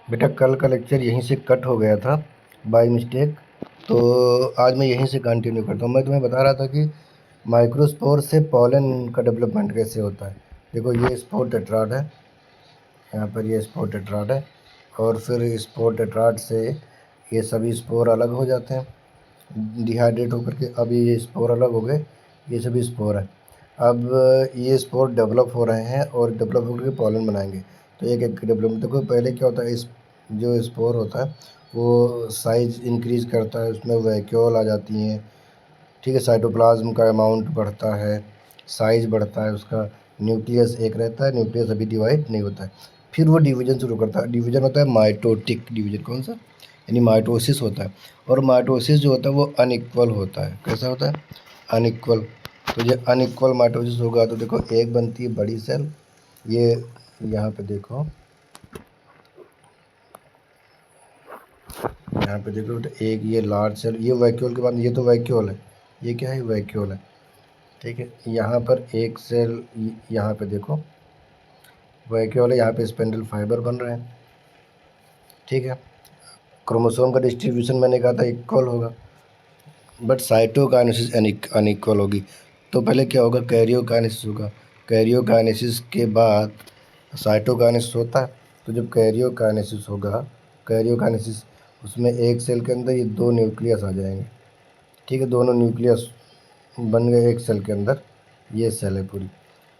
बेटा कल का लेक्चर यहीं से कट हो गया था बाय मिस्टेक, तो आज मैं यहीं से कंटिन्यू करता हूँ। मैं तुम्हें बता रहा था कि माइक्रोस्पोर से पॉलन का डेवलपमेंट कैसे होता है। देखो ये स्पोर टेट्राड है, यहाँ पर ये स्पोर टेट्राड है, और फिर स्पोर टेट्राड से ये सभी स्पोर अलग हो जाते हैं डिहाइड्रेट होकर के। अब ये स्पोर अलग हो गए, ये सभी स्पोर हैं। अब ये स्पोर डेवलप हो रहे हैं और डेवलप होकर के पॉलन बनाएंगे। तो एक एक डेवलपमेंट देखो, पहले क्या होता है, इस जो स्पोर होता है वो साइज इंक्रीज़ करता है, उसमें वैक्यूल आ जाती हैं, ठीक है। साइटोप्लाज्म का अमाउंट बढ़ता है, साइज बढ़ता है उसका। न्यूक्लियस एक रहता है, न्यूक्लियस अभी डिवाइड नहीं होता है। फिर वो डिवीजन शुरू करता है, डिवीजन होता है माइटोटिक डिवीजन। कौन सा? यानी माइटोसिस होता है। और माइटोसिस जो होता है वो अनइक्वल होता है। कैसा होता है? अनइक्वल। तो ये अनइक्वल माइटोसिस होगा तो देखो एक बनती है बड़ी सेल, ये यहाँ पे देखो, यहाँ पे देखो तो एक ये लार्ज सेल, ये वैक्यूल के बाद ये तो वैक्यूल है, ये क्या है? वैक्यूल है, ठीक है। यहाँ पर एक सेल, यहाँ पे देखो वैक्यूल है, यहाँ पे स्पेंडल फाइबर बन रहे हैं, ठीक है। क्रोमोसोम का डिस्ट्रीब्यूशन मैंने कहा था इक्वल होगा, बट साइटोकाइनेसिस अनइक्वल होगी। तो पहले क्या होगा? कैरियोकाइनेसिस होगा। कैरियोकाइनेसिस के बाद साइटोकाइनेसिस होता है। तो जब कैरियोकाइनेसिस होगा, कैरियोकाइनेसिस, उसमें एक सेल के अंदर ये दो न्यूक्लियस आ जाएंगे, ठीक है। दोनों न्यूक्लियस बन गए एक सेल के अंदर, ये सेल है पूरी।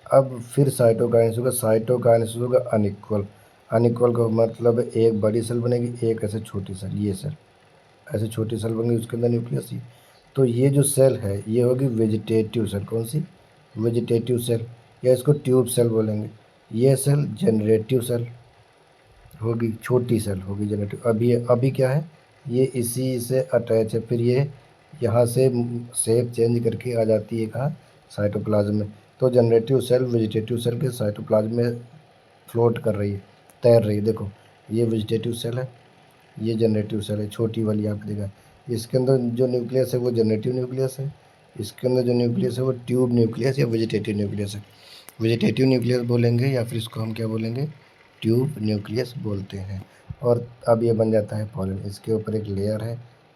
अब फिर साइटोकाइनेसिस होगा, साइटोकाइनेसिस होगा अनइक्वल। अनइक्वल का मतलब एक बड़ी सेल बनेगी, एक ऐसे छोटी सेल, ये सेल ऐसे छोटी सेल बन गई, उसके अंदर न्यूक्लियस ही। तो ये जो सेल है ये होगी वेजिटेटिव सेल। कौन सी? वेजिटेटिव सेल, या इसको ट्यूब सेल बोलेंगे। ये सेल जनरेटिव सेल होगी, छोटी सेल होगी जनरेटिव। अभी क्या है, ये इसी से अटैच है, फिर ये यहाँ से शेप चेंज करके आ जाती है कहाँ? साइटोप्लाज्म में। तो जनरेटिव सेल वेजिटेटिव सेल के साइटोप्लाज्म में फ्लोट कर रही है, तैर रही है। देखो ये वेजिटेटिव सेल है, ये जनरेटिव सेल है, छोटी वाली यहाँ पे देखा। इसके अंदर जो न्यूक्लियस है वो जनरेटिव न्यूक्लियस है, इसके अंदर जो न्यूक्लियस है वो ट्यूब न्यूक्लियस या वेजिटेटिव न्यूक्लियस है। वेजिटेटिव न्यूक्लियस बोलेंगे या फिर इसको हम क्या बोलेंगे? ट्यूब न्यूक्लियस बोलते हैं। और अब ये बन जाता है पॉलन। इसके ऊपर एक लेयर है,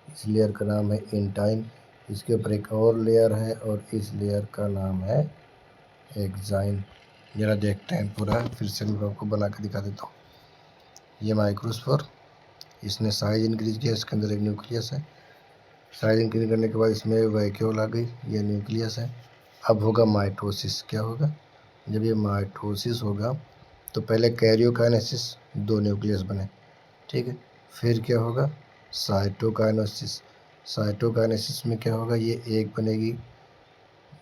इस लेयर का नाम है इंटाइन। इसके ऊपर एक और लेयर है और इस लेयर का नाम है एक्साइन। जरा देखते हैं पूरा, फिर से मैं आपको बना के दिखा देता हूँ। ये माइक्रोस्पोर, इसने साइज इंक्रीज किया, इसके अंदर एक न्यूक्लियस है। साइज इंक्रीज करने के बाद इसमें वैक्यूल आ गई, ये न्यूक्लियस है। अब होगा माइटोसिस। क्या होगा? जब ये माइटोसिस होगा तो पहले कैरियोकाइनेसिस, दो न्यूक्लियस बने, ठीक है। फिर क्या होगा? साइटोकाइनेसिस। साइटोकाइनेसिस में क्या होगा? ये एक बनेगी,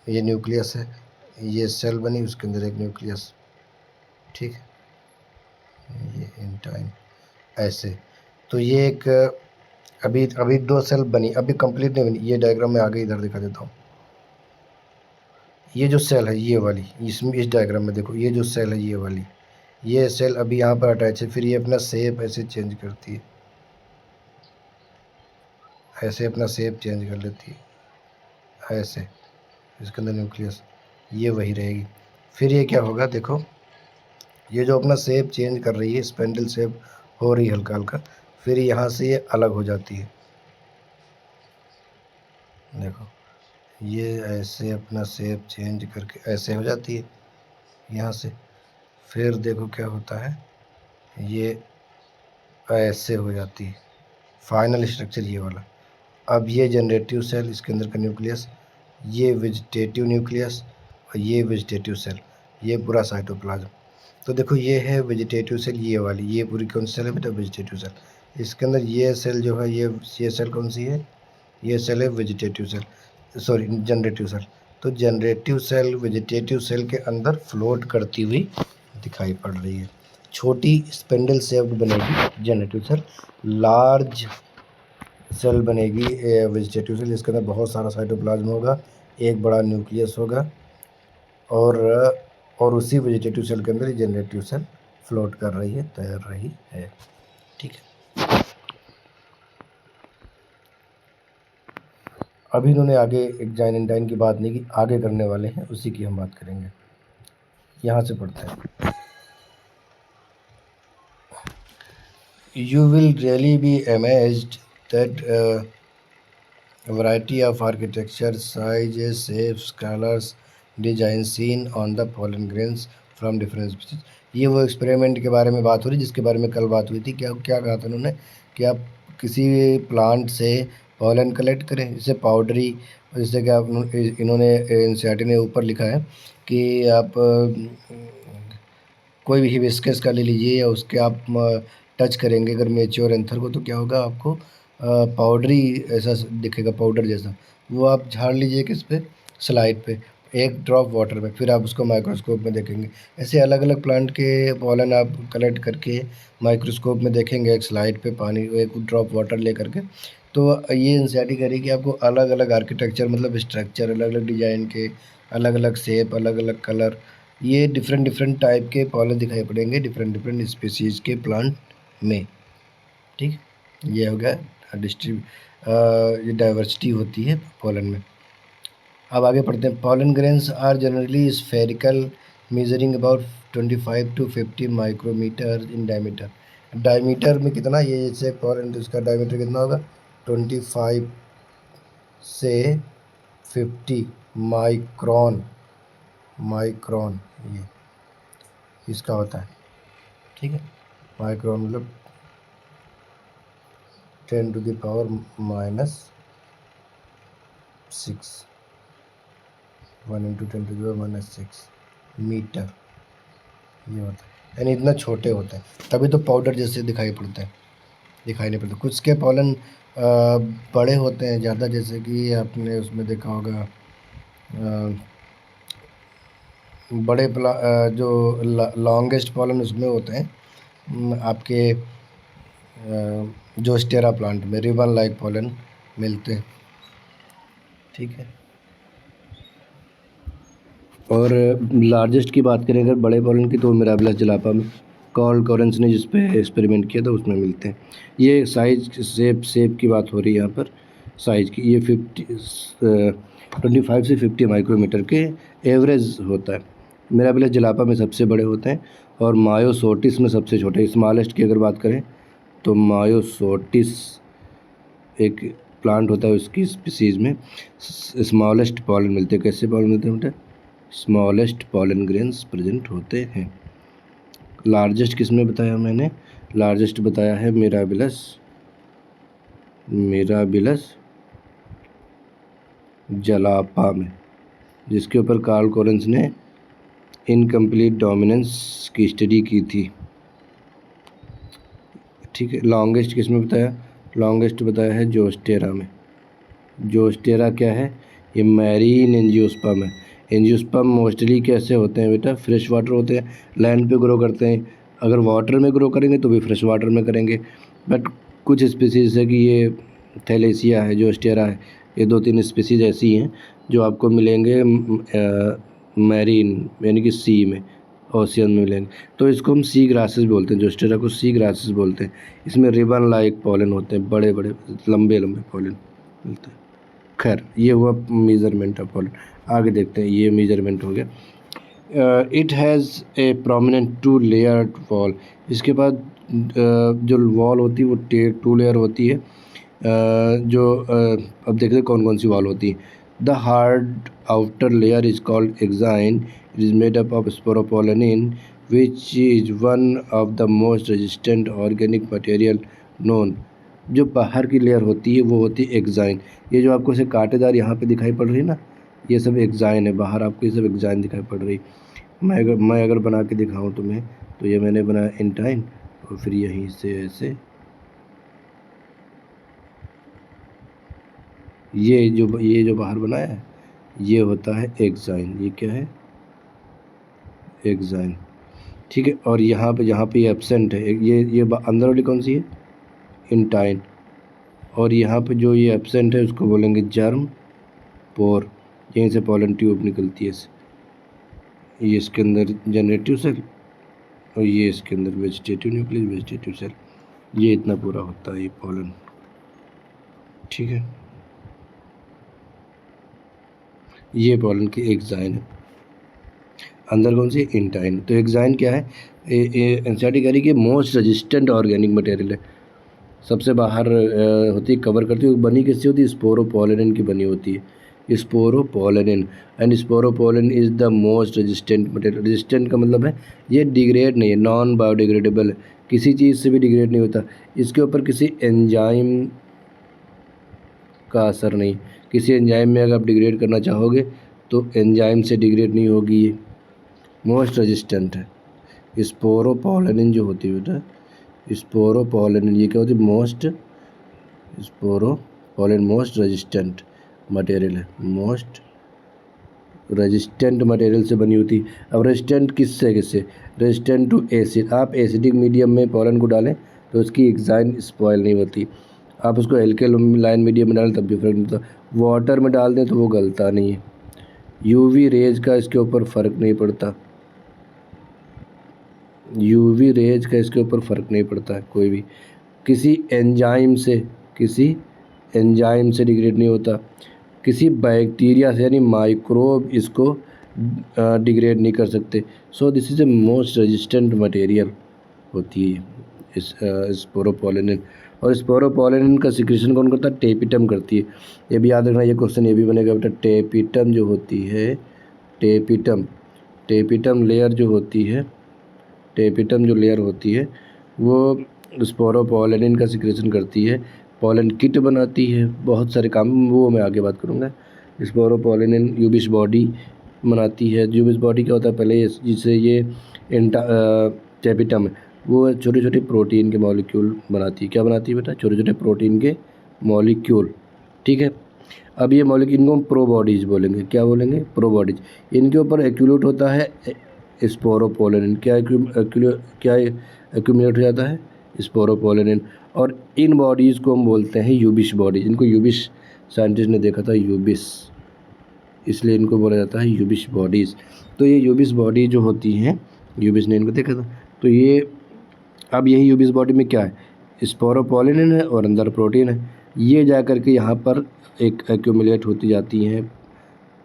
ये न्यूक्लियस है, ये सेल बनी, उसके अंदर एक न्यूक्लियस, ठीक है। ये इंटाइन ऐसे। तो ये एक अभी अभी दो सेल बनी, अभी कंप्लीट नहीं बनी। ये डायग्राम में आगे इधर दिखा देता हूँ। ये जो सेल है ये वाली, इसमें इस डायग्राम में देखो, ये जो सेल है ये वाली, ये सेल अभी यहाँ पर अटैच है। फिर ये अपना शेप ऐसे चेंज करती है, ऐसे अपना शेप चेंज कर लेती है ऐसे। इसके अंदर न्यूक्लियस ये वही रहेगी। फिर ये क्या होगा? देखो ये जो अपना शेप चेंज कर रही है, स्पेंडल शेप हो रही है हल्का हल्का, फिर यहाँ से ये अलग हो जाती है। देखो ये ऐसे अपना शेप चेंज करके ऐसे हो जाती है यहाँ से। फिर देखो क्या होता है, ये ऐसे हो जाती है। फाइनल स्ट्रक्चर ये वाला। अब ये जनरेटिव सेल, इसके अंदर का न्यूक्लियस, ये वेजिटेटिव न्यूक्लियस, और ये वेजिटेटिव सेल, ये पूरा साइटोप्लाज्म। तो देखो ये है वेजिटेटिव सेल, ये वाली, ये पूरी कौन सी सेल है बेटा? Vegetative cell. इसके अंदर ये सेल जो है, ये सेल कौन सी है? ये सेल है vegetative cell, sorry generative cell. तो जनरेटिव सेल वेजिटेटिव सेल के अंदर फ्लोट करती हुई दिखाई पड़ रही है। छोटी स्पेंडल शेप्ड बनेगी जनरेटिव सेल, लार्ज सेल बनेगी वेजिटेटिव सेल, जिसके अंदर बहुत सारा साइटोप्लाज्म होगा, एक बड़ा न्यूक्लियस होगा, और उसी वेजिटेटिव सेल के अंदर जनरेटिव सेल फ्लोट कर रही है, तैर रही है, ठीक है। अभी इन्होंने आगे एक्साइन इंटाइन की बात नहीं की, आगे करने वाले हैं, उसी की हम बात करेंगे। यहाँ से पढ़ते हैं। You will really be amazed that variety of architecture, sizes, shapes, colors, designs seen on the pollen grains from different species। ये वो एक्सपेरिमेंट के बारे में बात हो रही जिसके बारे में कल बात हुई थी। क्या क्या कहा था उन्होंने कि आप किसी प्लांट से पॉलन कलेक्ट करें, जैसे पाउडरी, जैसे कि आप इन्होंने एनसीईआरटी ने ऊपर लिखा है कि आप कोई भी हिबिस्कस का ले लीजिए या उसके आप टच करेंगे अगर मेच्योर एंथर को, तो क्या होगा, आपको पाउडरी ऐसा दिखेगा, पाउडर जैसा। वो आप झाड़ लीजिए किस पे, स्लाइड पे, एक ड्रॉप वाटर में, फिर आप उसको माइक्रोस्कोप में देखेंगे। ऐसे अलग अलग प्लांट के पॉलन आप कलेक्ट करके माइक्रोस्कोप में देखेंगे एक स्लाइड पे, पानी एक ड्रॉप वाटर ले करके। तो ये एनसीईआरटी कह रही कि आपको अलग अलग आर्किटेक्चर, मतलब स्ट्रक्चर, अलग अलग डिजाइन के, अलग अलग शेप, अलग अलग कलर, ये डिफरेंट डिफरेंट टाइप के पॉलन दिखाई पड़ेंगे डिफरेंट डिफरेंट स्पीसीज के प्लांट में। ठीक, ये हो गया ये डाइवर्सिटी होती है पॉलन में। अब आगे पढ़ते हैं। Pollen grains are generally spherical, measuring about 25 to 50 micrometre in diameter. Diameter में कितना, ये जैसे पॉलन, तो इसका डायमीटर कितना होगा, 25 से 50 माइक्रोन, माइक्रोन ये इसका होता है। ठीक है, माइक्रोन मतलब 10 to the power -6, 1 × 10 to the power -6 metre ये होता है। यानी इतना छोटे होते हैं, तभी तो पाउडर जैसे दिखाई पड़ते हैं, दिखाई नहीं पड़ते। कुछ के पॉलन बड़े होते हैं ज़्यादा, जैसे कि आपने उसमें देखा होगा बड़े जो लॉन्गेस्ट पॉलन उसमें होते हैं आपके जोस्टेरा प्लांट में रिबन लाइक पॉलन मिलते हैं। ठीक है, और लार्जेस्ट की बात करें अगर बड़े पॉलन की, तो मिराबिलस जलापा में कार्ल कॉरेंस ने जिस पे एक्सपेरिमेंट किया था उसमें मिलते हैं। ये साइज शेप की बात हो रही है यहाँ पर, साइज की। ये 25 से 50 माइक्रोमीटर के एवरेज होता है। मिराबिलस जलापा में सबसे बड़े होते हैं और मायोसोटिस में सबसे छोटे। स्मॉलेस्ट की अगर बात करें तो मायोसोटिस एक प्लांट होता है, उसकी स्पीसीज़ में स्मॉलेस्ट पॉलन मिलते हैं। कैसे पॉलन मिलते हैं बेटा, स्मॉलेस्ट पॉलन ग्रेन्स प्रेजेंट होते हैं। लार्जेस्ट किस में बताया मैंने, लार्जेस्ट बताया है मिराबिलस, मिराबिलस जलापा में, जिसके ऊपर कार्ल कॉरेंस ने इनकम्प्लीट डोमिनेंस की स्टडी की थी। ठीक है, लॉन्गेस्ट किस में बताया, लॉन्गेस्ट बताया है जोस्टेरा में। जोस्टेरा क्या है, ये मैरीन एंजियोस्पर्म है। एंजियोस्पर्म मोस्टली कैसे होते हैं बेटा, फ्रेश वाटर होते हैं, लैंड पे ग्रो करते हैं। अगर वाटर में ग्रो करेंगे तो भी फ्रेश वाटर में करेंगे। बट कुछ स्पीसीज़ है कि ये थैलेसिया है, जोस्टेरा है, ये 2-3 स्पीसीज़ ऐसी हैं जो आपको मिलेंगे मैरीन यानी कि सी में, ओशियन में मिलेंगे। तो इसको हम सी ग्रासेस बोलते हैं, जोस्टेरा को सी ग्रासेस बोलते हैं। इसमें रिबन लाइक पॉलन होते हैं, बड़े बड़े लंबे लंबे पॉलन मिलते हैं। खैर, ये हुआ मेजरमेंट ऑफ पॉलन। आगे देखते हैं, ये मेजरमेंट हो गया। It has a prominent 2 layered wall. इसके बाद जो वॉल होती है वो 2 लेयर होती है। अब देखते हैं कौन कौन सी वॉल होती है। The hard outer layer is called exine. It is made up of sporopollenin which is one of the most resistant organic material known. जो बाहर की लेयर होती है वो होती है एक्साइन। ये जो आपको से कांटेदार यहाँ पे दिखाई पड़ रही है ना, ये सब एक्साइन है। बाहर आपको ये सब एक्साइन दिखाई पड़ रही। मैं अगर बना के दिखाऊँ तुम्हें, तो ये मैंने बनाया इंटाइन, और फिर यहीं से ऐसे ये जो बाहर बनाया है ये होता है एक्साइन। ये क्या है, एक्साइन। ठीक है, और यहाँ पे ये एब्सेंट है, ये अंदर वाली कौन सी है, इंटाइन। और यहाँ पे जो ये एब्सेंट है उसको बोलेंगे जर्म पोर। यहीं से पॉलन ट्यूब निकलती है। ये इसके अंदर जनरेटिव सेल और ये इसके अंदर वेजिटेटिव न्यूक्लियस, वेजिटेटिव सेल। ये इतना पूरा होता है ये पॉलन। ठीक है, ये पॉलन की एक्साइन है। अंदर कौन सी, इंटाइन। तो एक्साइन क्या है, एनसीईआरटी कह रही कि मोस्ट रेजिस्टेंट ऑर्गेनिक मटेरियल है। सबसे बाहर होती है, कवर करती है। वो बनी किससे होती है? स्पोरोपोलेनिन की बनी होती है, sporopollenin. And sporopollenin is the most resistant material. Resistant का मतलब है ये डिग्रेड नहीं है, नॉन बायोडिग्रेडेबल है, किसी चीज़ से भी डिग्रेड नहीं होता। इसके ऊपर किसी एंजाइम का असर नहीं। किसी एंजाइम में अगर आप डिग्रेड करना चाहोगे तो एंजाइम से डिग्रेड नहीं होगी, ये मोस्ट रेजिस्टेंट है। स्पोरोपोलेनिन जो होती है बेटा, स्पोरोपोलेनिन ये क्या होती है? Most sporopollenin most resistant material है, मोस्ट रेजिस्टेंट मटेरियल से बनी होती है। अब रेजिस्टेंट किससे? Resistant to acid. आप एसिडिक मीडियम में पोलन को डालें तो उसकी एग्जाइन स्पॉयल नहीं होती। आप उसको एल्केलाइन मीडियम में डालें तब भी फर्क नहीं होता। वाटर में डाल दें तो वो गलता नहीं है। यूवी रेज का इसके ऊपर फ़र्क नहीं पड़ता, यूवी रेज का इसके ऊपर फ़र्क नहीं पड़ता है कोई भी। किसी एंजाइम से डिग्रेड नहीं होता। किसी बैक्टीरिया से यानी माइक्रोब इसको डिग्रेड नहीं कर सकते। So this is a most resistant material होती है इस स्पोरोपोलेनिन। और स्पोरोपोलेनिन का सिक्रेशन कौन करता है? टेपिटम करती है। ये भी याद रखना, ये क्वेश्चन ये भी बनेगा बेटा। टेपिटम जो होती है, टेपिटम लेयर जो होती है, टेपिटम जो लेयर होती है वो स्पोरोपोलेनिन का सिक्रेशन करती है, पोलन किट बनाती है, बहुत सारे काम वो मैं आगे बात करूँगा। स्पोरोपोलेनिन यूबिस बॉडी बनाती है। यूबिस बॉडी क्या होता है? पहले जिससे ये टेपिटम है वो छोटे छोटे प्रोटीन के मॉलिक्यूल बनाती है। क्या बनाती है बेटा? छोटे छोटे प्रोटीन के मॉलिक्यूल, ठीक है। अब ये मॉलिक्यूल इनको हम प्रोबॉडीज बोलेंगे। क्या बोलेंगे? प्रोबॉडीज। इनके ऊपर एक्यूलेट होता है स्पोरोपोलेनिन। क्या एक्यूमुलेट हो जाता है? स्पोरोपोलेनिन। और इन बॉडीज़ को हम बोलते हैं यूबिस बॉडीज। इनको यूबिस साइंटिस्ट ने देखा था, यूबिस, इसलिए इनको बोला जाता है यूबिस बॉडीज़। तो ये यूबिस बॉडी जो होती हैं, यूबिस ने इनको देखा था। तो ये अब यही यूबिस बॉडी में क्या है? स्पोरोपोलेनिन है और अंदर प्रोटीन है। ये जा कर के यहाँ पर एक एक्यूमुलेट होती जाती हैं।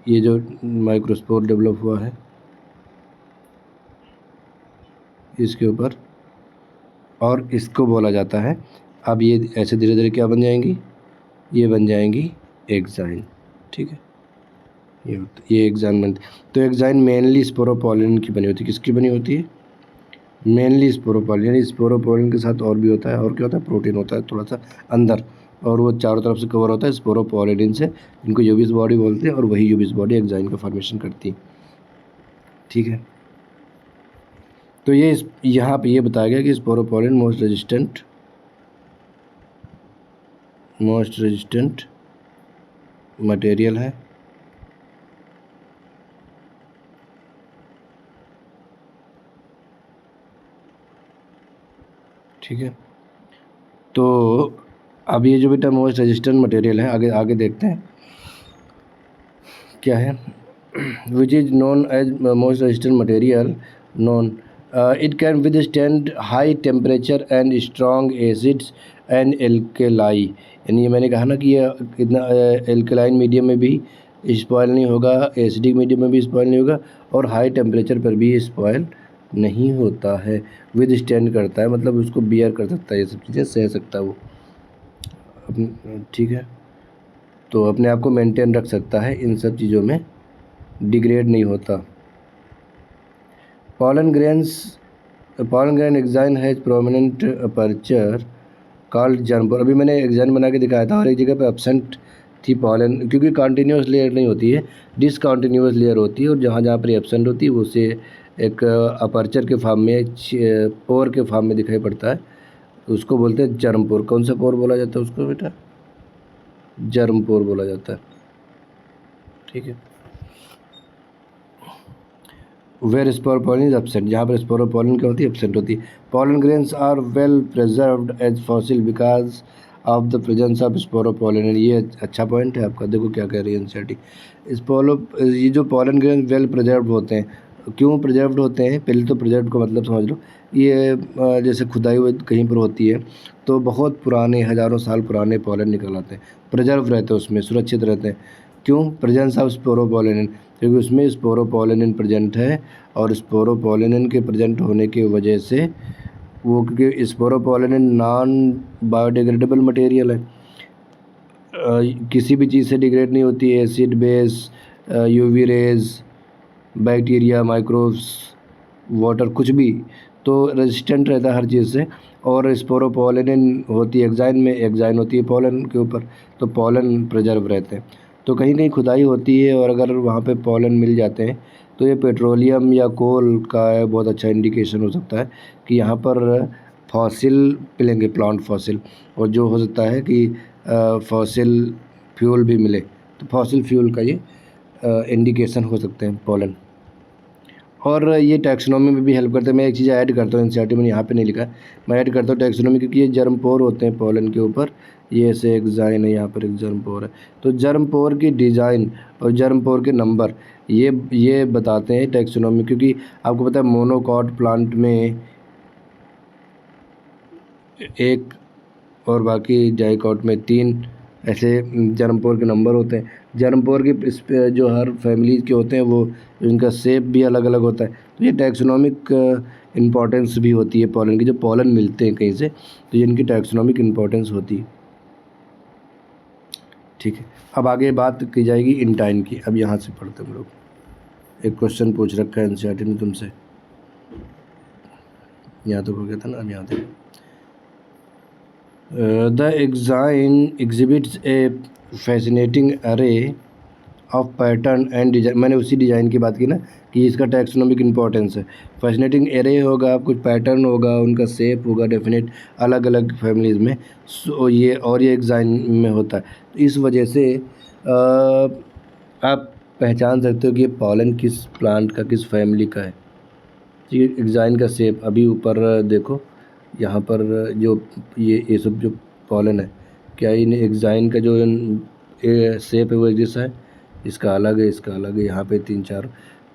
ये जो माइक्रोस्पोर डेवलप हुआ है इसके ऊपर, और इसको बोला जाता है। अब ये ऐसे धीरे धीरे क्या बन जाएंगी? ये बन जाएंगी एग्जाइन, ठीक है। ये एग्जाइन बनती। तो एग्जाइन मेनली स्पोरोपोलेनिन की बनी होती है। किसकी बनी होती है? Mainly sporopollenin. यानी स्पोरोपोलेनिन के साथ और भी होता है, और क्या होता है? प्रोटीन होता है थोड़ा सा अंदर, और वो चारों तरफ से कवर होता है स्पोरोपोलेनिन से। इनको यूबिस बॉडी बोलते हैं और वही यूबिस बॉडी एग्जाइन का फॉर्मेशन करती है, ठीक है। तो ये यहाँ पे ये बताया गया कि स्पोरोपोलेनिन मोस्ट रेजिस्टेंट मटेरियल है। ठीक है। तो अब ये जो बेटा मोस्ट रेजिस्टेंट मटेरियल है, आगे देखते हैं क्या है। Which is known as most resistant material known it can withstand high temperature and strong acids and alkali. यानी मैंने कहा ना कि ये इतना एल्केलाइन मीडियम में भी स्पॉयल नहीं होगा, एसिडिक मीडियम में भी स्पॉयल नहीं होगा, और हाई टेम्परेचर पर भी स्पॉयल नहीं होता है। विदस्टैंड करता है मतलब उसको बियर कर सकता है, ये सब चीज़ें सह सकता है वो, ठीक है। तो अपने आप को मेंटेन रख सकता है, इन सब चीज़ों में डिग्रेड नहीं होता। pollen grain exine has prominent aperture called germ pore. अभी मैंने एग्जाइन बना के दिखाया था, और एक जगह पे एब्सेंट थी पॉलन, क्योंकि कॉन्टीन्यूस लेयर नहीं होती है, डिसकॉन्टीन्यूस लेयर होती है, और जहाँ जहाँ पर एब्सेंट होती है वो से एक अपर्चर के फॉर्म में, पोर के फॉर्म में दिखाई पड़ता है, उसको बोलते हैं जर्मपोर। कौन सा पोर बोला जाता है उसको बेटा? जर्मपोर बोला जाता है, ठीक है। वेयर स्पोरोपोलिन इज एब्सेंट, जहाँ पर स्पोरोपोलिन क्या होती है? एब्सेंट होती है। Pollen grains are well preserved as fossil because of the presence of sporopollenin. ये अच्छा पॉइंट है आपका, देखो क्या कह रही है एनसीईआरटी। ये जो पॉलन ग्रेन वेल प्रिजर्व्ड होते हैं, क्यों प्रिजर्व्ड होते हैं? पहले तो प्रिजर्व्ड का मतलब समझ लो। ये जैसे खुदाई हुई कहीं पर होती है तो बहुत पुराने, हज़ारों साल पुराने पॉलन निकल आते हैं, प्रिजर्व रहते हैं, उसमें सुरक्षित रहते हैं। क्यों? प्रेजेंस ऑफ स्पोरोपोलिन, क्योंकि उसमें स्पोरोपोलिन प्रेजेंट है, और स्पोरोपोलिन के प्रेजेंट होने की वजह से वो क्योंकि स्पोरोपोलन नॉन बायोडिग्रेडेबल मटेरियल है, किसी भी चीज़ से डिग्रेड नहीं होती है, acid base, UV rays, bacteria, microbes, water, कुछ भी, तो रेजिस्टेंट रहता है हर चीज़ से। और स्पोरोपोलेनिन होती है एग्जाइन में, एग्जाइन होती है पोलन के ऊपर, तो पोलन प्रिजर्व रहते हैं। तो कहीं कहीं खुदाई होती है और अगर वहाँ पे पोलन मिल जाते हैं तो ये पेट्रोलियम या कोल का बहुत अच्छा इंडिकेशन हो सकता है कि यहाँ पर फॉसिल मिलेंगे, प्लांट फॉसिल, और जो हो सकता है कि फॉसिल फ्यूल भी मिले, तो फॉसिल फ्यूल का ये इंडिकेशन हो सकते हैं पोलन। और ये टैक्सोनॉमी में भी हेल्प करते हैं। मैं एक चीज़ ऐड करता हूँ, एनसीईआरटी में यहाँ पे नहीं लिखा है, मैं ऐड करता हूँ टैक्सोनॉमी, क्योंकि ये जर्म पोर होते हैं पोलन के ऊपर, ये ऐसे एग्जाइन है, यहाँ पर एक जर्म पोर है, तो जर्म पोर की डिज़ाइन और जर्म पोर के नंबर ये बताते हैं टैक्सोनॉमी। क्योंकि आपको पता है मोनोकॉट प्लांट में एक और बाकी डाइकॉट में 3 ऐसे जर्मपोर के नंबर होते हैं। जर्मपोर के जो हर फैमिली के होते हैं वो इनका शेप भी अलग अलग होता है, तो ये टैक्सोनॉमिक इम्पोर्टेंस भी होती है पोलन की। जब पोलन मिलते हैं कहीं से तो ये इनकी टैक्सोनॉमिक इम्पोर्टेंस होती है। ठीक है, अब आगे बात की जाएगी इंटाइन की। अब यहाँ से पढ़ते हम लोग, एक क्वेश्चन पूछ रखा है एनसीईआरटी ने तुमसे, यहाँ तो हो गया था ना, अब यहाँ तक। The exine exhibits a fascinating array of pattern and design. मैंने उसी डिज़ाइन की बात की ना कि इसका टैक्सोनॉमिक इम्पोर्टेंस है। फैसिनेटिंग एरे होगा, कुछ पैटर्न होगा, उनका शेप होगा डेफिनेट अलग अलग फैमिलीज़ में, सो ये और ये एग्जाइन में होता है। तो इस वजह से आप पहचान सकते हो कि ये पॉलन किस प्लांट का, किस फैमिली का है। ये एग्जाइन का शेप, अभी ऊपर देखो यहाँ पर जो ये सब जो पॉलन है, क्या इन एग्जाइन का जो शेप है वो एक जैसा है, इसका अलग है, इसका अलग है। यहाँ पे 3-4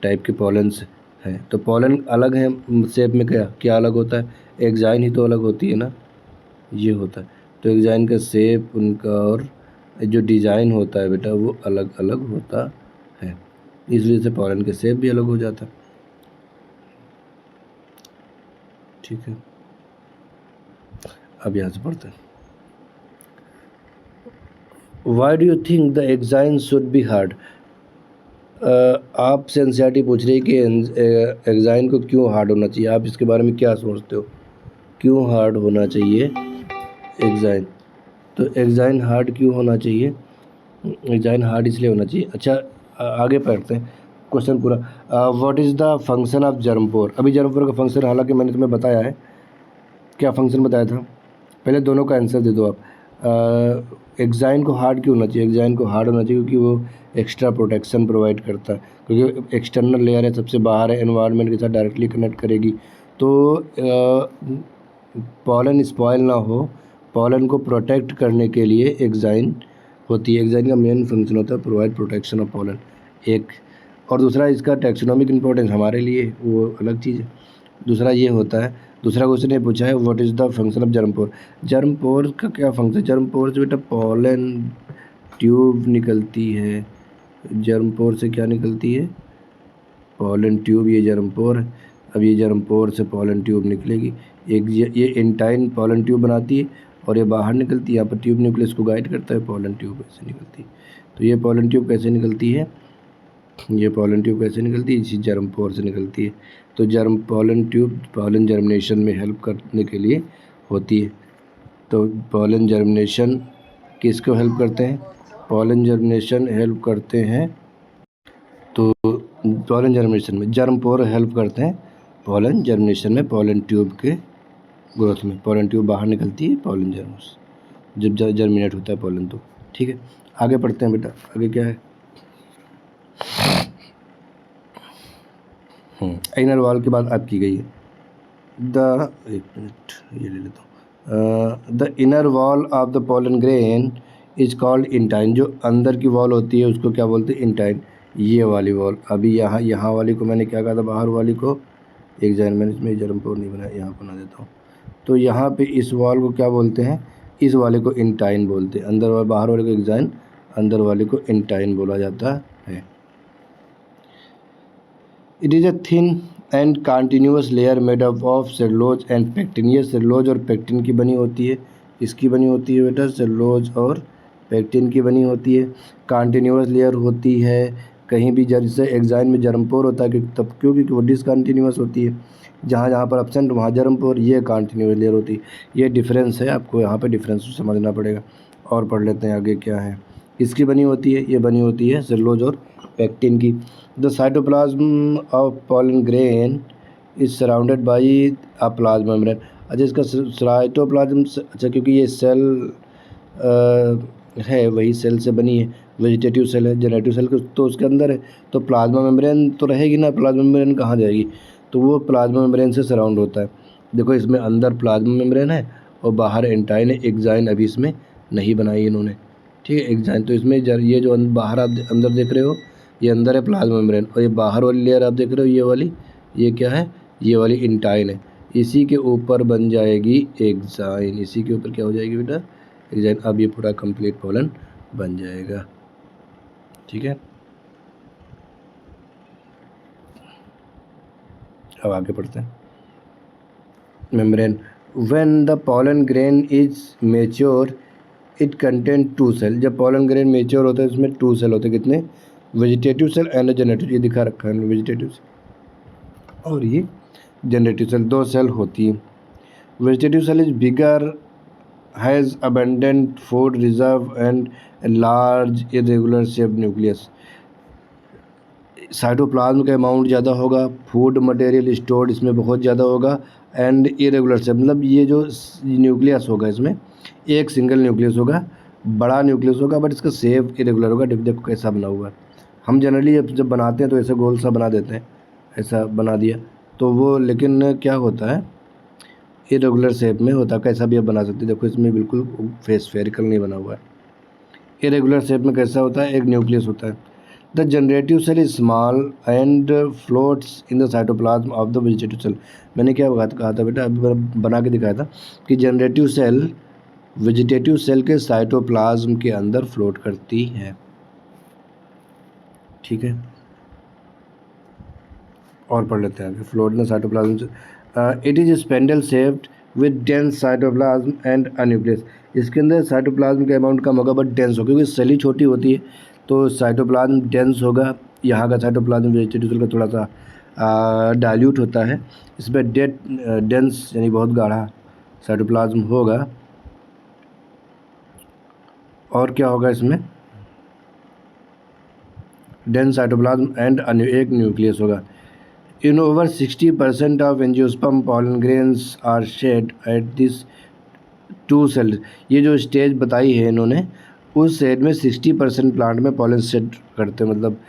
टाइप के पॉलन्स हैं, तो पॉलन अलग है शेप में, क्या अलग होता है, एग्जाइन ही तो अलग होती है ना, ये होता है। तो एग्जाइन का शेप उनका और जो डिज़ाइन होता है बेटा वो अलग अलग होता है, इस वजह से पॉलन के शेप भी अलग हो जाता है। ठीक है, अब यहाँ से पढ़ते हैं। Why do you think the exine should be hard. आपसे एनसीईआरटी पूछ रही है कि एग्जाइन को क्यों हार्ड होना चाहिए, आप इसके बारे में क्या सोचते हो, क्यों हार्ड होना चाहिए एग्जाइन। तो एग्जाइन हार्ड क्यों होना चाहिए, एग्जाइन हार्ड इसलिए होना चाहिए। अच्छा, आगे पढ़ते हैं क्वेश्चन पूरा। What is the function of germ pore. अभी जर्मपोर का फंक्शन हालांकि मैंने तुम्हें बताया है, क्या फंक्शन बताया था, पहले दोनों का आंसर दे दो आप। एग्जाइन को हार्ड क्यों होना चाहिए, एग्जाइन को हार्ड होना चाहिए क्योंकि वो एक्स्ट्रा प्रोटेक्शन प्रोवाइड करता है, क्योंकि एक्सटर्नल लेयर है, सबसे बाहर है, एनवायरनमेंट के साथ डायरेक्टली कनेक्ट करेगी, तो पॉलन स्पॉयल ना हो, पॉलन को प्रोटेक्ट करने के लिए एग्जाइन होती है। एग्जाइन का मेन फंक्शन होता है प्रोवाइड प्रोटेक्शन ऑफ पॉलन, एक। और दूसरा इसका टैक्सोनॉमिक इम्पोर्टेंस हमारे लिए वो अलग चीज़ है। दूसरा ये होता है, दूसरा क्वेश्चन ये पूछा है what is the function of germ pore. Germ pore का क्या फंक्शन, जर्मपोर से बेटा पॉलन ट्यूब निकलती है। जर्मपोर से क्या निकलती है, पॉलन ट्यूब, ये जर्मपोर है। अब ये जर्मपोर से पॉलन ट्यूब निकलेगी, एक ये इंटाइन पॉलन ट्यूब बनाती है और ये बाहर निकलती है, यहाँ पर ट्यूब न्यूक्लियस को गाइड करता है, पॉलन ट्यूब ऐसे निकलती है। तो ये पॉलन ट्यूब कैसे निकलती है, ये पॉलन ट्यूब कैसे निकलती है, इसी जर्मपोर से निकलती है। तो पॉलन ट्यूब पॉलन जर्मिनेशन में हेल्प करने के लिए होती है। तो पॉलन जर्मिनेशन किसको हेल्प करते हैं, पॉलन जर्मिनेशन हेल्प करते हैं, तो पॉलन जर्मिनेशन में जर्मपोर हेल्प करते हैं पॉलन जर्मिनेशन में, पॉलन ट्यूब के ग्रोथ में। पॉलन ट्यूब बाहर निकलती है, पॉलन जब जर्मिनेट होता है पॉलन। तो ठीक है, आगे पढ़ते हैं बेटा, आगे क्या है। इनर वॉल की बात आप की गई है। एक मिनट ये ले लेता हूँ। The inner wall of the pollen grain is called intine. जो अंदर की वॉल होती है उसको क्या बोलते हैं, इंटाइन। ये वाली वॉल, अभी यहाँ वाली को मैंने क्या कहा था, बाहर वाली को एग्जाइन, मैंने इसमें जर्मपोर नहीं बनाया, यहाँ बना देता हूँ। तो यहाँ पे इस वॉल को क्या बोलते हैं, इस वाले को इंटाइन बोलते हैं। अंदर वाले, बाहर वाले को एग्जाइन, अंदर वाले को इंटाइन बोला जाता है। It is a thin and continuous layer made up of cellulose and pectin. ये सेलुलोज और पेक्टिन की बनी होती है। इसकी बनी होती है बेटा, सेलुलोज और पेक्टिन की बनी होती है। कंटिन्यूस लेयर होती है। कहीं भी जैसे एग्जाइन में जर्मपोर होता है कि तब क्योंकि वो डिसकंटिन्यूस होती है। जहाँ जहाँ पर एब्सेंट वहाँ जर्मपोर, ये कंटिन्यूस लेयर होती है। ये डिफरेंस है, आपको यहाँ पे डिफरेंस समझना पड़ेगा। और पढ़ लेते हैं आगे क्या है। इसकी बनी होती है, ये बनी होती है सेलुलोज और पेक्टिन की। The cytoplasm of pollen grain is surrounded by a plasma membrane. अच्छा, इसका साइटोप्लाज्म, अच्छा क्योंकि ये सेल है, वही सेल से बनी है, वेजिटेटिव सेल है, जेनेटिव सेल तो उसके अंदर है, तो प्लाज्मा मेम्ब्रेन तो रहेगी ना। प्लाज्मा मेम्ब्रेन कहाँ जाएगी, तो वो प्लाज्मा मेम्ब्रेन से सराउंड होता है। देखो इसमें अंदर प्लाज्मा मेम्ब्रेन है और बाहर एंटाइन है। एक्साइन अभी इसमें नहीं बनाई इन्होंने, ठीक है। एक्साइन तो इसमें ये जो बाहर आप अंदर देख रहे हो, ये अंदर है प्लाज्मा मेम्ब्रेन, और ये बाहर वाली लेयर आप देख रहे हो, ये वाली, ये क्या है, ये वाली इंटाइन है। इसी के ऊपर बन जाएगी एक्साइन। इसी के ऊपर क्या हो जाएगी बेटा, एक्साइन। अब ये पूरा कंप्लीट पोलन बन जाएगा, ठीक है। अब आगे पढ़ते हैं। Membrane, when the pollen grain is mature it contain 2 cell. जब पोलन ग्रेन मेच्योर होता है इसमें 2 सेल होते हैं। कितने, वेजिटेटिव सेल एंड जेनेटिव, ये दिखा रखा है, वेजिटेटिव सेल और ये जेनेटिव सेल, 2 सेल होती है। Vegetative cell is bigger, has abundant food reserve and large irregular shape nucleus. Cytoplasm का अमाउंट ज़्यादा होगा, फूड मटेरियल स्टोर्ड इसमें बहुत ज़्यादा होगा, एंड इरेगुलर शेप, मतलब ये जो न्यूक्लियस होगा इसमें एक सिंगल न्यूक्लियस होगा, बड़ा न्यूक्लियस होगा, बट इसका शेप इरेगुलर होगा। देखो कैसा बना हुआ है। हम जनरली जब बनाते हैं तो ऐसे गोल सा बना देते हैं, ऐसा बना दिया तो वो, लेकिन क्या होता है इरेगुलर शेप में होता है। कैसा भी आप बना सकते हैं। देखो इसमें बिल्कुल स्फेरिकल नहीं बना हुआ है। इरेगुलर शेप में कैसा होता है, एक न्यूक्लियस होता है। The generative cell is small and floats in the cytoplasm of the vegetative cell. मैंने क्या कहा था बेटा, अभी बना के दिखाया था कि जनरेटिव सेल वेजिटेटिव सेल के साइटोप्लाज्म के अंदर फ्लोट करती है, ठीक है। और पढ़ लेते हैं आगे। Float in the cytoplasm, it is spindle shaped with dense cytoplasm and a nucleus. इसके अंदर साइटोप्लाज्म का अमाउंट कम होगा बट डेंस होगा, क्योंकि सेल ही छोटी होती है तो साइटोप्लाज्म डेंस होगा। यहाँ का साइटोप्लाज्म वेजिटेटिव सेल का थोड़ा सा डाइल्यूट होता है। इसमें डेंस यानी बहुत गाढ़ा साइटोप्लाज्म होगा। और क्या होगा इसमें, डेंस साइटोप्लाज्म एंड एक न्यूक्लियस होगा। In over 60% of angiosperm pollen grains are shed at this 2 cells। ये जो स्टेज बताई है इन्होंने, उस स्टेज में 60% प्लांट में पॉलन शेड करते हैं, मतलब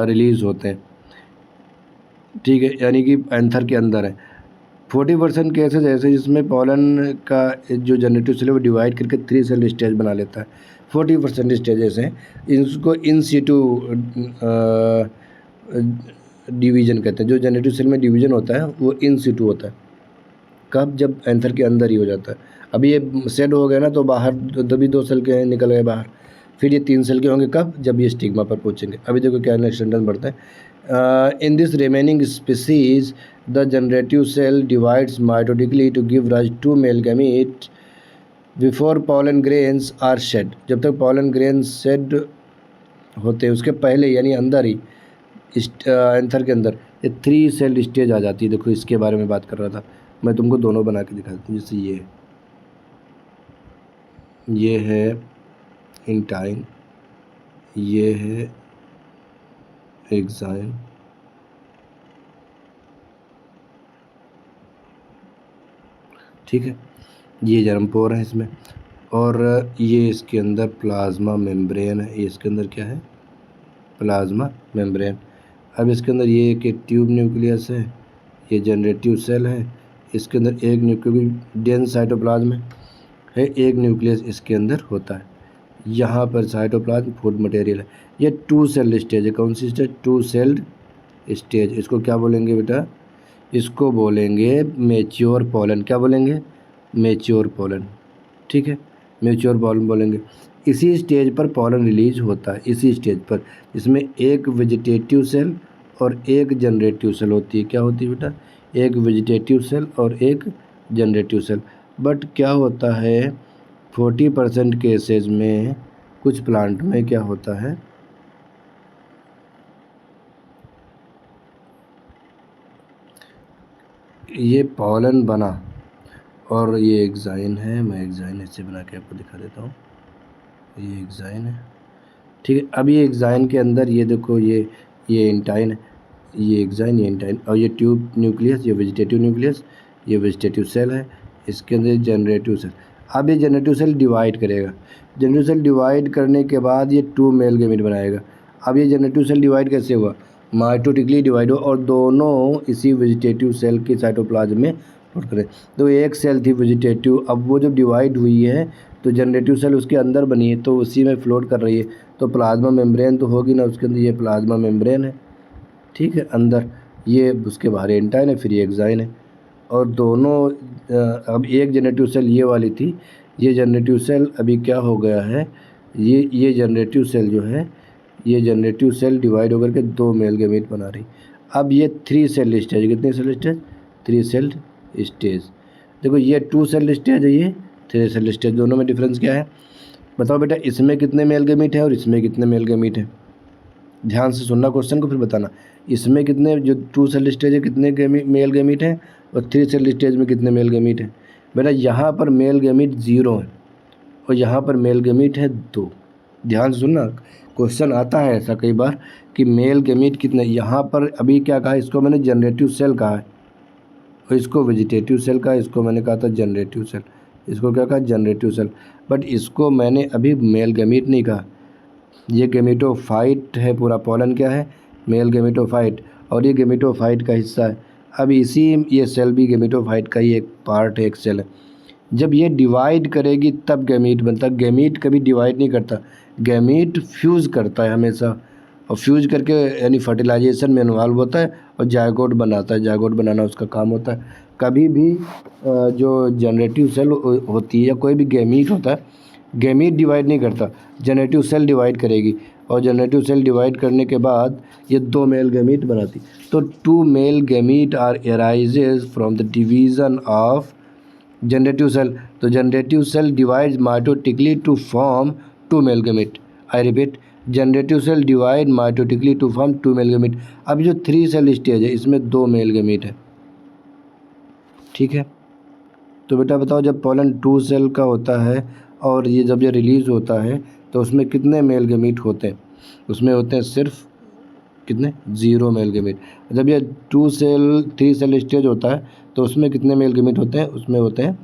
रिलीज होते हैं, ठीक है। यानी कि एंथर के अंदर है। 40% केसेज ऐसे जिसमें पॉलन का जो जनरेटिव सेल है वो डिवाइड करके 3 सेल स्टेज बना लेता है। 40% स्टेज ऐसे हैं, इसको इन सीटू डिवीजन कहते हैं। जो जेनेटिव सेल में डिवीजन होता है वो इन सिटू होता है। कब, जब एंथर के अंदर ही हो जाता है। अभी ये सेट हो गया ना तो बाहर तभी 2 सेल के निकल गए बाहर, फिर ये 3 सेल के होंगे कब, जब ये स्टिग्मा पर पहुँचेंगे। अभी देखो क्या नेक्स्ट सेंटेंस बढ़ता है। In this remaining species the generative cell divides mitotically to give rise to male gamete before pollen grains are shed. जब तक पॉलन ग्रेन्स शेड होते हैं उसके पहले, यानी अंदर ही एंथर के अंदर ये 3 सेल स्टेज आ जाती है। देखो इसके बारे में बात कर रहा था मैं, तुमको दोनों बना के दिखा देता हूँ। जैसे ये है इंटाइन, ये है एक्साइन, ठीक है। ये जर्मपोर है इसमें, और ये इसके अंदर प्लाज्मा मेम्ब्रेन है। ये इसके अंदर क्या है, प्लाज्मा मेम्ब्रेन। अब इसके अंदर ये एक ट्यूब न्यूक्लियस है, ये जनरेटिव सेल है। इसके अंदर एक न्यूक्लियस डेंस साइटोप्लाज्म है, एक न्यूक्लियस इसके अंदर होता है। यहाँ पर साइटोप्लाज्म फूड मटेरियल है। ये 2 सेल स्टेज है। कौन सी स्टेज, 2 सेल्ड स्टेज। इसको क्या बोलेंगे बेटा, इसको बोलेंगे मेच्योर पोलन। क्या बोलेंगे, मेच्योर पोलन, ठीक है। मेच्योर पोलन बोलेंगे। इसी स्टेज पर पोलन रिलीज होता है, इसी स्टेज पर, इसमें एक वेजिटेटिव सेल और एक जनरेटिव सेल होती है। क्या होती है बेटा? एक वेजिटेटिव सेल और एक जनरेटिव सेल। बट क्या होता है 40% केसेज में कुछ प्लांट में क्या होता है, ये पॉलन बना और ये एग्जाइन है, मैं एग्जाइन ऐसे बना के आपको दिखा देता हूँ। ये एग्जाइन है, ठीक है। अब ये एग्जाइन के अंदर ये देखो, ये इंटाइन है, ये एग्जाइन, ये इंटाइन, और ये ट्यूब न्यूक्लियस, ये वेजिटेटिव न्यूक्लियस, ये वेजिटेटिव सेल है, इसके अंदर जनरेटिव सेल। अब ये जनरेटिव सेल डिवाइड करेगा, जनरेटिव सेल डिवाइड करने के बाद ये 2 मेल गैमीट बनाएगा। अब ये जनरेटिव सेल डिवाइड कैसे हुआ? माइटोटिकली डिवाइड हुआ, और दोनों इसी वेजिटेटिव सेल के साइटोप्लाज्म में फ्लोट करें। तो एक सेल थी वेजिटेटिव, अब वो जब डिवाइड हुई है तो जनरेटिव सेल उसके अंदर बनी है, तो उसी में फ्लोट कर रही है, तो प्लाज्मा मेम्ब्रेन तो होगी ना उसके अंदर, ये प्लाज्मा मेम्ब्रेन है, ठीक है। अंदर ये उसके बाहर एंटाइन है, फिर ये एक्साइन है, और दोनों अब एक जनरेटिव सेल ये वाली थी, ये जनरेटिव सेल अभी क्या हो गया है, ये जनरेटिव सेल जो है, ये जनरेटिव सेल डिवाइड होकर के 2 मेल गैमीट बना रही। अब ये 3 सेल स्टेज, कितने सेल स्टेज? 3 cell stage. देखो ये 2 सेल स्टेज है, ये 3 सेल स्टेज, दोनों में डिफरेंस क्या है बताओ बेटा? इसमें कितने मेल गैमीट है और इसमें कितने मेल गैमीट है? ध्यान से सुनना क्वेश्चन को, फिर बताना। इसमें कितने, जो 2 सेल स्टेज है कितने मेल गैमीट हैं, और 3 सेल स्टेज में कितने मेल गैमीट हैं? बेटा यहाँ पर मेल गैमीट 0 है और यहाँ पर मेल गैमीट है 2। ध्यान से सुनना, क्वेश्चन आता है ऐसा कई बार कि मेल गैमीट कितने। यहाँ पर अभी क्या कहा, इसको मैंने जनरेटिव सेल कहा है, और इसको वेजिटेटिव सेल कहा, इसको मैंने कहा था जनरेटिव सेल, इसको क्या कहा? Generative cell. बट इसको मैंने अभी मेल गैमीट नहीं कहा। ये गैमेटोफाइट है, पूरा पॉलन क्या है? मेल गैमेटोफाइट, और ये गैमेटोफाइट का हिस्सा है। अब इसी ये सेल भी गैमेटोफाइट का ही एक पार्ट है, एक सेल है। जब ये डिवाइड करेगी तब गैमीट बनता है। गैमीट कभी डिवाइड नहीं करता, गैमीट फ्यूज़ करता है हमेशा, और फ्यूज़ करके यानी फर्टिलाइजेशन में इन्वॉल्व होता है और जायगोट बनाता है, जायगोट बनाना उसका काम होता है। कभी भी जो जनरेटिव सेल होती है या कोई भी गैमीट होता है, गैमीट डिवाइड नहीं करता, जनरेटिव सेल डिवाइड करेगी, और जनरेटिव सेल डिवाइड करने के बाद ये 2 मेल गैमीट बनाती। तो 2 male gamete are arises from the division of generative cell. तो generative cell divides mitotically to form 2 male gamete. I repeat, generative cell divide mitotically to form 2 male gamete. अब जो 3 cell stage है इसमें 2 male gamete है, ठीक है। तो बेटा बताओ, जब पॉलन 2 सेल का होता है और ये जब ये रिलीज़ होता है तो उसमें कितने मेल गैमीट होते हैं? उसमें होते हैं सिर्फ कितने? 0 मेल गैमीट। जब ये 3 सेल स्टेज होता है तो उसमें कितने मेल गैमीट होते हैं? उसमें होते हैं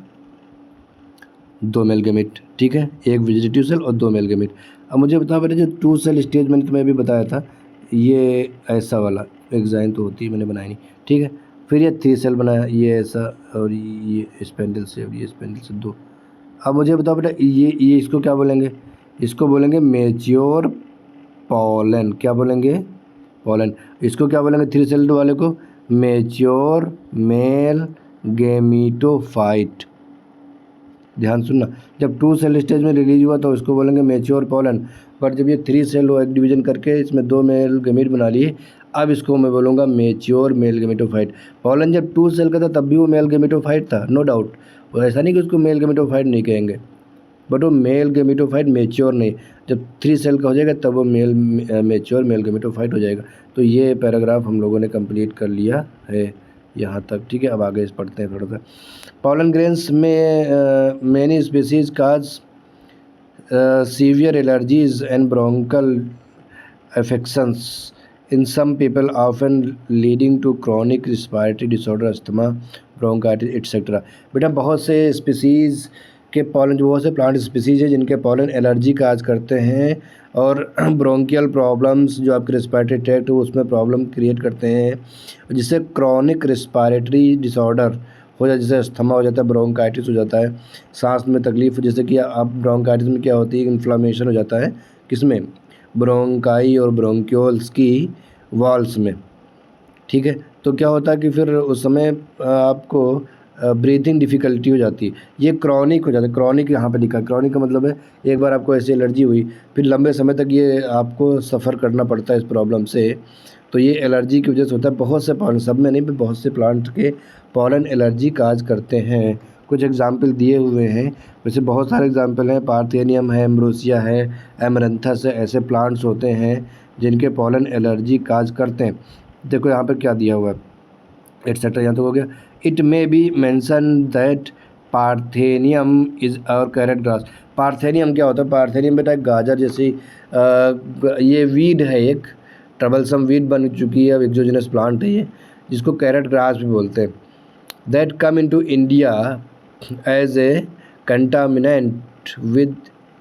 2 मेल गैमीट, ठीक है। एक वेजिटेटिव सेल और 2 मेल गैमीट। अब मुझे बताओ बेटा, जो 2 सेल स्टेज मैंने तुम्हें अभी बताया था, ये ऐसा वाला एग्जाइन तो होती है, मैंने बनाई नहीं, ठीक है। फिर ये 3 सेल बनाया, ये ऐसा, और ये स्पेंडल से, और ये स्पेंडल से 2। अब मुझे बताओ बेटा, ये इसको क्या बोलेंगे? इसको बोलेंगे मैच्योर पॉलन। क्या बोलेंगे? पॉलन। इसको क्या बोलेंगे 3 सेल वाले को? Mature male gametophyte. ध्यान सुनना, जब 2 सेल स्टेज में रिलीज हुआ तो इसको बोलेंगे मैच्योर पॉलन। बट जब ये 3 सेल हो, एक डिवीजन करके इसमें 2 मेल गैमीट बना लिए, अब इसको मैं बोलूँगा मैच्योर मेल गैमीटोफाइट। पॉलन जब 2 सेल का था तब भी वो मेल गैमीटोफाइट था, नो डाउट। वो ऐसा नहीं कि उसको मेल गैमीटोफाइट नहीं कहेंगे, बट वो मेल गैमीटोफाइट मैच्योर नहीं। जब 3 सेल का हो जाएगा तब वो मैच्योर मेल गैमीटोफाइट हो जाएगा। तो ये पैराग्राफ हम लोगों ने कंप्लीट कर लिया है यहाँ तक, ठीक है। अब आगे इस पढ़ते हैं थोड़ा सा। पॉलन ग्रेन्स में many species cause severe allergies and bronchial affections in some people, often leading to chronic respiratory disorder, asthma, bronchitis, etc. बेटा बहुत से स्पीसीज़ के पॉलन, जो बहुत से प्लांट स्पीसीज़ है जिनके पॉलन एलर्जी काज करते हैं, और ब्रोंकियल प्रॉब्लम्स जो आपके रेस्पिरेटरी ट्रैक्ट हो उसमें प्रॉब्लम क्रिएट करते हैं, जिससे क्रॉनिक रेस्पिरेटरी डिसऑर्डर हो जाता है, जैसे अस्थमा हो जाता है, ब्रोंकाइटिस हो जाता है, सांस में तकलीफ, जैसे कि आप ब्रोंकाइटिस में क्या होती है, इन्फ्लामेशन हो जाता है, किसमें? ब्रोंकाई और ब्रोंक्योल्स की वॉल्स में, ठीक है। तो क्या होता है कि फिर उस समय आपको ब्रीथिंग डिफ़िकल्टी हो जाती है, ये क्रॉनिक हो जाता है। क्रॉनिक यहाँ पे लिखा, क्रॉनिक का मतलब है एक बार आपको ऐसी एलर्जी हुई, फिर लंबे समय तक ये आपको सफ़र करना पड़ता है इस प्रॉब्लम से, तो ये एलर्जी की वजह से होता है। बहुत से पॉलन, सब में नहीं, बहुत से प्लांट के पॉलन एलर्जी काज करते हैं। कुछ एग्जाम्पल दिए हुए हैं, वैसे बहुत सारे एग्जाम्पल हैं। पार्थेनियम है, एम्ब्रोसिया है, एमरंथस है, ऐसे प्लांट्स होते हैं जिनके पॉलन एलर्जी काज करते हैं। देखो यहाँ पर क्या दिया हुआ है, एटसेट्रा, यहाँ तक हो गया। It may be mention that parthenium is और कैरेट ग्रास। पार्थेनियम क्या होता है? पार्थेनियम बेटा एक गाजर जैसी ये वीड है, एक ट्रबलसम वीड बन चुकी है, अब एक्सोजेनस प्लांट है ये, जिसको कैरेट ग्रास भी बोलते हैं। That come into India as a contaminant with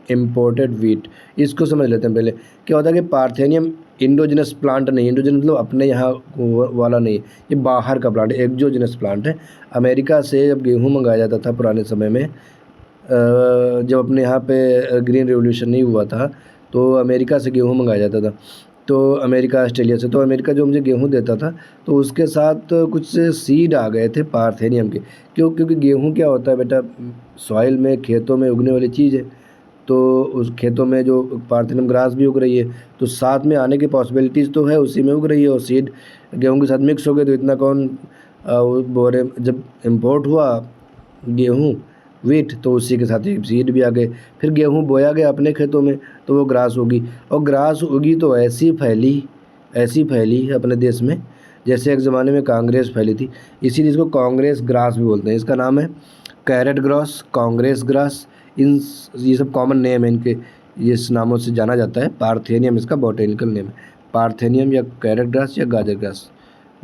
imported wheat. इसको समझ लेते हैं पहले। क्या होता है कि पार्थेनियम इंडोजिनस प्लांट नहीं, इंडोजिनस मतलब अपने यहाँ वाला नहीं, ये बाहर का प्लांट है, एक्सोजिनस प्लांट है। अमेरिका से जब गेहूँ मंगाया जाता था पुराने समय में, जब अपने यहाँ पे ग्रीन रेवोल्यूशन नहीं हुआ था, तो अमेरिका से गेहूँ मंगाया जाता था, तो अमेरिका, ऑस्ट्रेलिया से। तो अमेरिका जो मुझे गेहूँ देता था, तो उसके साथ कुछ सीड आ गए थे पार्थेनियम के। क्योंकि गेहूँ क्या होता है बेटा, सॉइल में, खेतों में उगने वाली चीज़ है, तो उस खेतों में जो पार्थेनियम ग्रास भी उग रही है, तो साथ में आने की पॉसिबिलिटीज़ तो है, उसी में उग रही है, और सीड गेहूँ के साथ मिक्स हो गए, तो इतना कौन बोरे। जब इम्पोर्ट हुआ गेहूँ, वीट, तो उसी के साथ ही सीड भी आ गए। फिर गेहूँ बोया गया अपने खेतों में, तो वो ग्रास उगी, और ग्रास उगी तो ऐसी फैली अपने देश में जैसे एक ज़माने में कांग्रेस फैली थी। इसीलिए इसको कांग्रेस ग्रास भी बोलते हैं। इसका नाम है कैरेट ग्रास, कांग्रेस ग्रास, ये सब कॉमन नेम है इनके, इस नामों से जाना जाता है। पार्थेनियम इसका बॉटेनिकल नेम है, पार्थेनियम या कैरेट ग्रास या गाजर ग्रास।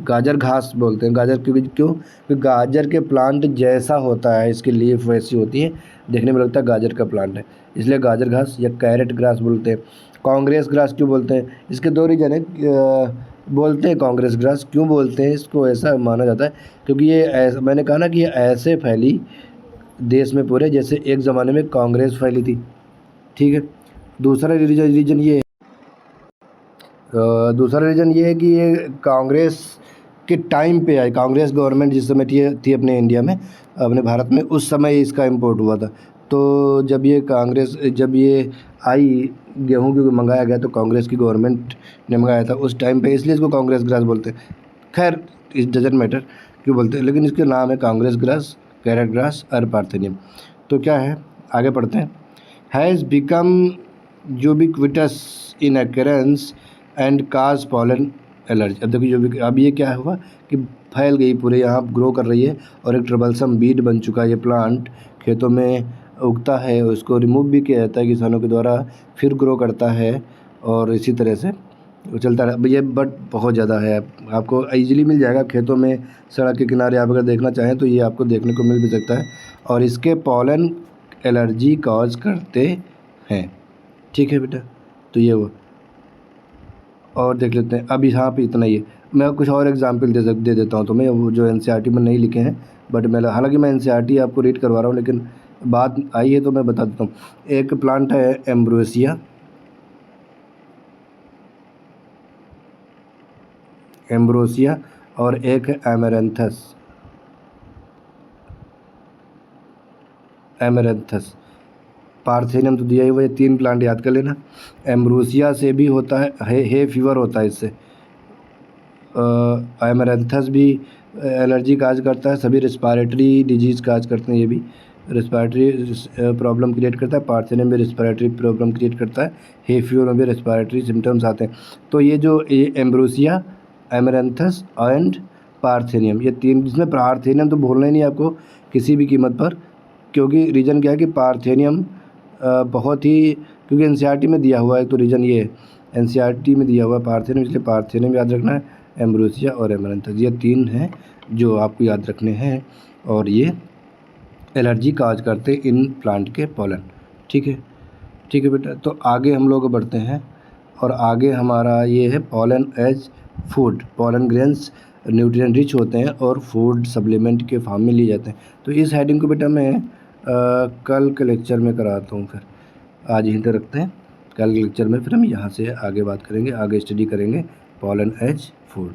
गाजर घास बोलते हैं, गाजर क्योंकि गाजर के प्लांट जैसा होता है, इसकी लीफ वैसी होती है, देखने में लगता है गाजर का प्लांट है, इसलिए गाजर घास या कैरेट ग्रास बोलते हैं। कांग्रेस ग्रास क्यों बोलते हैं? इसके दो रीजन है। बोलते हैं कांग्रेस ग्रास, क्यों बोलते हैं इसको, ऐसा माना जाता है क्योंकि ये मैंने कहा ना कि ये ऐसे फैली देश में पूरे जैसे एक ज़माने में कांग्रेस फैली थी। ठीक है। दूसरा रीजन ये है, दूसरा रीज़न ये है कि ये कांग्रेस के टाइम पे आई। कांग्रेस गवर्नमेंट जिस समय थी अपने इंडिया में, अपने भारत में, उस समय इसका इम्पोर्ट हुआ था। तो जब ये आई, गेहूँ क्योंकि मंगाया गया, तो कांग्रेस की गवर्नमेंट ने मंगाया था उस टाइम पे, इसलिए इसको कांग्रेस ग्रास बोलते हैं। खैर, इट डजंट मैटर क्यों बोलते हैं, लेकिन इसके नाम है कांग्रेस ग्रास, कैरेट ग्रास और पार्थेनियम। तो क्या है, आगे पढ़ते हैं। Has become ubiquitous in occurrence and cause pollen allergy. अब देखिए अब ये क्या हुआ कि फैल गई पूरे, यहाँ ग्रो कर रही है, और एक ट्रबलसम बीड बन चुका है। ये प्लांट खेतों में उगता है, उसको रिमूव भी किया जाता है किसानों के द्वारा, फिर ग्रो करता है, और इसी तरह से चलता रहा। ये बट बहुत ज़्यादा है, आपको ईजिली मिल जाएगा खेतों में, सड़क के किनारे आप अगर देखना चाहें तो ये आपको देखने को मिल भी सकता है, और इसके पॉलन एलर्जी कॉज करते हैं। ठीक है बेटा, तो ये वो और देख लेते हैं। अब यहाँ पे इतना ही है, मैं कुछ और एग्जांपल दे देता हूँ तुम्हें, वो जो एनसीईआरटी में नहीं लिखे हैं, बट मैं हालांकि मैं एनसीईआरटी आपको रीड करवा रहा हूँ, लेकिन बात आई है तो मैं बता देता हूँ। एक प्लांट है एम्ब्रोसिया और एक है एमेरंथस। पार्थेनियम तो दिया ही हुआ, ये 3 प्लांट याद कर लेना। एम्ब्रोसिया से भी होता है हे फीवर होता है इससे। एमेरंथस भी एलर्जी काज करता है, सभी रिस्पायरेटरी डिजीज़ काज करते हैं, ये भी रिस्पायरेटरी प्रॉब्लम क्रिएट करता है। पार्थेनियम भी रिस्पायरेटरी प्रॉब्लम क्रिएट करता है, हे फीवर में भी रिस्पायरेटरी सिम्टम्स आते हैं। तो ये जो एम्ब्रोसिया, एमेरंथस एंड पार्थेनियम, ये 3, जिसमें पार्थेनियम तो भूलना ही नहीं आपको किसी भी कीमत पर, क्योंकि रीज़न क्या है कि पार्थेनियम बहुत ही, क्योंकि एनसीईआरटी में दिया हुआ है, तो रीज़न ये है, एनसीईआरटी में दिया हुआ है पार्थेनियम, इसलिए पार्थेनियम याद रखना है, एम्ब्रोसिया और एमेरंथस, ये 3 हैं जो आपको याद रखने हैं, और ये एलर्जी काज करते इन प्लांट के पॉलन। ठीक है बेटा। तो आगे हम लोग बढ़ते हैं, और आगे हमारा ये है pollen as food. Pollen grains nutrient rich होते हैं और फूड सप्लीमेंट के फॉर्म में लिए जाते हैं। तो इस हेडिंग को बेटा मैं कल के लेक्चर में कराता हूँ, फिर आज यहीं तक रखते हैं। कल के लेक्चर में फिर हम यहाँ से आगे बात करेंगे, आगे स्टडी करेंगे पॉलन एज फूड।